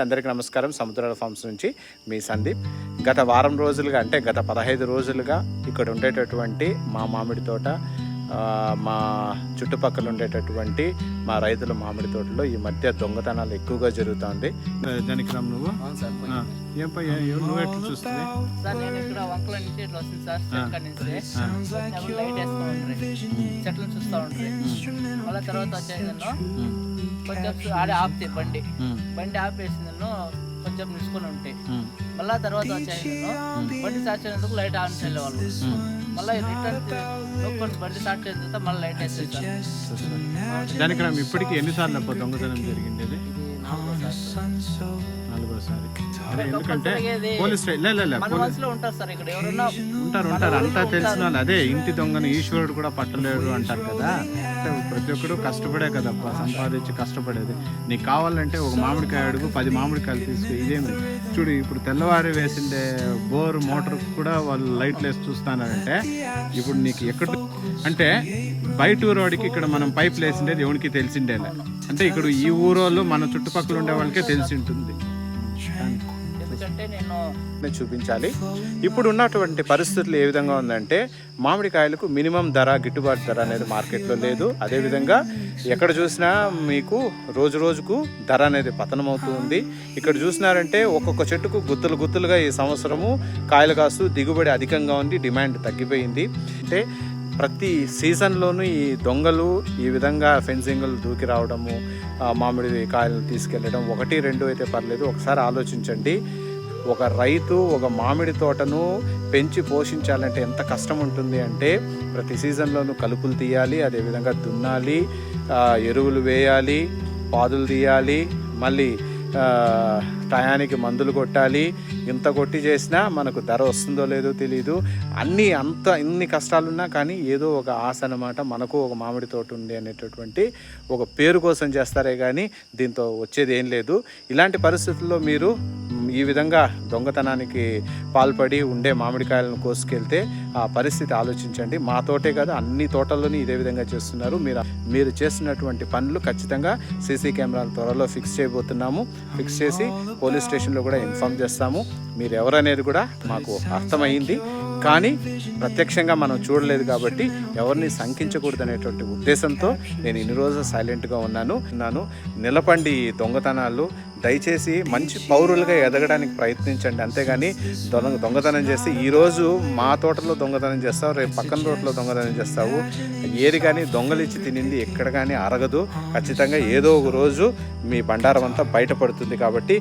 అందరికీ నమస్కారం. సముద్రాల ఫార్మ్స్ నుంచి మీ సందీప్. గత వారం రోజులుగా అంటే గత 15 రోజులుగా ఇక్కడ ఉండేటటువంటి మా మామిడి తోట, మా చుట్టుపక్కల ఉండేటటువంటి మా రైతుల మామిడి తోటలో ఈ మధ్య దొంగతనాలు ఎక్కువగా జరుగుతుంది. దానికి నువ్వు నువ్వు ఎట్లా చూస్తుంది సార్? నేను ఇక్కడ వంకల నుంచి ఇట్లా వస్తుంది సార్, లైట్ వేసుకుని చెట్లను చూస్తూ ఉంటుంది. మళ్ళీ తర్వాత వచ్చేదాను కొంచెం ఆడే ఆపితే బండి ఆపేసిందను కొంచెం నిలుచుకొని ఉంటాయి. మళ్ళీ తర్వాత వచ్చేదాను బండి స్టార్ట్ చేసేందుకు లైట్ ఆన్ చేయలేవాళ్ళు. మళ్ళీ రిటర్న్ నొక్కొని బండి స్టార్ట్ చేసిన తర్వాత మళ్ళీ లైట్ వేసేది. దానికి ఇప్పటికీ ఎన్నిసార్లు దొంగతనం జరిగింది? ఇది నాలుగోసారి. ఎందుకంటే పోలీస్ ఉంటారు అంతా తెలిసిన వాళ్ళు. అదే ఇంటి దొంగను ఈశ్వరుడు కూడా పట్టలేడు అంటారు కదా. ప్రతి ఒక్కరు కష్టపడే కదా సంపాదించి కష్టపడేది. నీకు కావాలంటే ఒక మామిడికాయ అడుగు 10 మామిడికాయలు తీసుకు. ఇదేమి చూడు, ఇప్పుడు తెల్లవారి వేసిండే బోర్ మోటార్ కూడా వాళ్ళు లైట్లు వేసి చూస్తానంటే ఇప్పుడు నీకు ఎక్కడ అంటే బయట ఊరోడికి ఇక్కడ మనం పైపులు వేసిండేది ఎవరికి తెలిసిండేలా. అంటే ఇక్కడ ఈ ఊరోళ్ళు మన చుట్టుపక్కల ఉండే వాళ్ళకే తెలిసి ఉంటుంది. చూపించాలి. ఇప్పుడు ఉన్నటువంటి పరిస్థితులు ఏ విధంగా ఉందంటే మామిడికాయలకు మినిమం ధర, గిట్టుబాటు ధర అనేది మార్కెట్లో లేదు. అదేవిధంగా ఎక్కడ చూసినా మీకు రోజు రోజుకు ధర అనేది పతనమవుతూ ఉంది. ఇక్కడ చూసినారంటే ఒక్కొక్క చెట్టుకు గుత్తులుగా ఈ సంవత్సరము కాయలు కాస్తూ దిగుబడి అధికంగా ఉంది, డిమాండ్ తగ్గిపోయింది. అంటే ప్రతి సీజన్లోనూ ఈ దొంగలు ఈ విధంగా ఫెన్సింగ్లు దూకి రావడము, మామిడి కాయలు తీసుకెళ్ళడం 1, 2 అయితే పర్లేదు. ఒకసారి ఆలోచించండి. ఒక రైతు ఒక మామిడి తోటను పెంచి పోషించాలంటే ఎంత కష్టం ఉంటుంది అంటే ప్రతి సీజన్లోనూ కలుపులు తీయాలి, అదేవిధంగా దున్నాలి, ఎరువులు వేయాలి, పాదులు తీయాలి, మళ్ళీ టయానికి మందులు కొట్టాలి. ఇంత కొట్టి చేసినా మనకు ధర వస్తుందో లేదో తెలియదు. ఇన్ని కష్టాలున్నా కానీ ఏదో ఒక ఆశ అన్నమాట. మనకు ఒక మామిడి తోట ఉంది అనేటటువంటి ఒక పేరు కోసం చేస్తారే కానీ దీంతో వచ్చేది ఏం లేదు. ఇలాంటి పరిస్థితుల్లో మీరు ఈ విధంగా దొంగతనానికి పాల్పడి ఉండే మామిడికాయలను కోసుకెళ్తే ఆ పరిస్థితి ఆలోచించండి. మా తోటే కాదు, అన్ని తోటల్లోని ఇదే విధంగా చేస్తున్నారు. మీరు చేస్తున్నటువంటి పనులు ఖచ్చితంగా సీసీ కెమెరాల త్వరలో ఫిక్స్ చేయబోతున్నాము. ఫిక్స్ చేసి పోలీస్ స్టేషన్లో కూడా ఇన్ఫామ్ చేస్తాము. మీరు ఎవరనేది కూడా మాకు అర్థమైంది, కానీ ప్రత్యక్షంగా మనం చూడలేదు కాబట్టి ఎవరిని శంకించకూడదు అనేటువంటి ఉద్దేశంతో నేను ఇన్ని రోజులు సైలెంట్గా ఉన్నాను. నిలపండి ఈ దొంగతనాలు. దయచేసి మంచి పౌరులుగా ఎదగడానికి ప్రయత్నించండి. అంతేగాని దొంగతనం చేసి ఈరోజు మా తోటలో దొంగతనం చేస్తావు, రేపు పక్కన తోటలో దొంగతనం చేస్తావు. ఏది కానీ దొంగలిచ్చి తినింది ఎక్కడ కానీ అరగదు. ఖచ్చితంగా ఏదో ఒక రోజు మీ బండారం అంతా బయటపడుతుంది. కాబట్టి